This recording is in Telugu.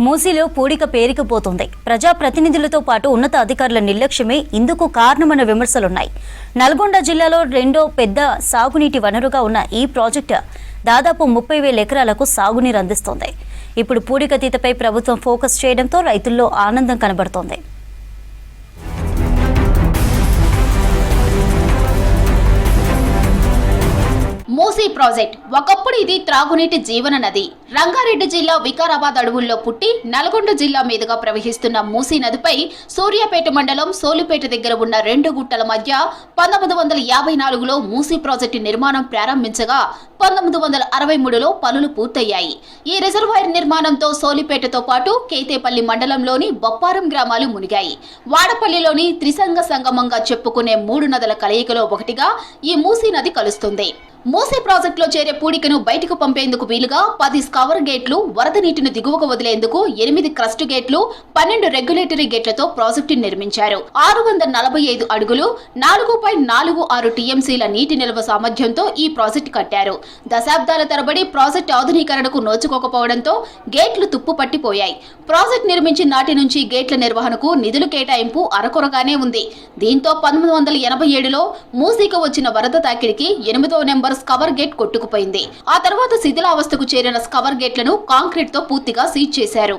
మూసీలో పూడిక పేరుకుపోతుంది. ప్రజాప్రతినిధులతో పాటు ఉన్నత అధికారుల నిర్లక్ష్యమే ఇందుకు కారణమన్న విమర్శలున్నాయి. నల్గొండ జిల్లాలో రెండో పెద్ద సాగునీటి వనరుగా ఉన్న ఈ ప్రాజెక్టు దాదాపు 30,000 ఎకరాలకు సాగునీరు అందిస్తోంది. ఇప్పుడు పూడికతీతపై ప్రభుత్వం ఫోకస్ చేయడంతో రైతుల్లో ఆనందం కనబడుతోంది. మూసీ ప్రాజెక్ట్ ఒకప్పుడు ఇది త్రాగునీటి జీవన నది. రంగారెడ్డి జిల్లా వికారాబాద్ అడవుల్లో పుట్టి నల్గొండ జిల్లా మీదుగా ప్రవహిస్తున్న మూసీ నదిపై సూర్యాపేట మండలం సోలిపేట దగ్గర ఉన్న 2 గుట్టల మధ్య 1954లో మూసీ ప్రాజెక్టు నిర్మాణం ప్రారంభించగా 1963లో పనులు పూర్తయ్యాయి. ఈ రిజర్వాయర్ నిర్మాణంతో సోలిపేటతో పాటు కేతేపల్లి మండలంలోని బొప్పారం గ్రామాలు మునిగాయి. వాడపల్లిలోని త్రిసంగ సంగమంగా చెప్పుకునే 3 నదుల కలయికలో ఒకటిగా ఈ మూసీ నది కలుస్తుంది. మూసీ ప్రాజెక్టులో చేరే పూడికను బయటకు పంపేందుకు వీలుగా 10 స్కవర్ గేట్లు, వరద నీటిని దిగువకు వదిలేందుకు 8 క్రస్ట్ గేట్లు, 12 రెగ్యులేటరీ గేట్లతో ప్రాజెక్టు నిర్మించారు. 645 అడుగులు 4.46 టీఎంసీల నీటి నిల్వ సామర్థ్యంతో ఈ ప్రాజెక్టు కట్టారు. దశాబ్దాల తరబడి ప్రాజెక్టు ఆధునీకరణకు నోచుకోకపోవడంతో గేట్లు తుప్పు పట్టిపోయాయి. ప్రాజెక్టు నిర్మించిన నాటి నుంచి గేట్ల నిర్వహణకు నిధులు కేటాయింపు అరకొరగానే ఉంది. దీంతో 1987లో మూసీకి వచ్చిన వరద తాకిడికి 8వ నెంబర్ స్కవర్ గేట్ కొట్టుకుపోయింది. ఆ తర్వాత శిథిలావస్థకు చేరిన స్కవర్ గేట్లను కాంక్రీట్ తో పూర్తిగా సీజ్ చేశారు.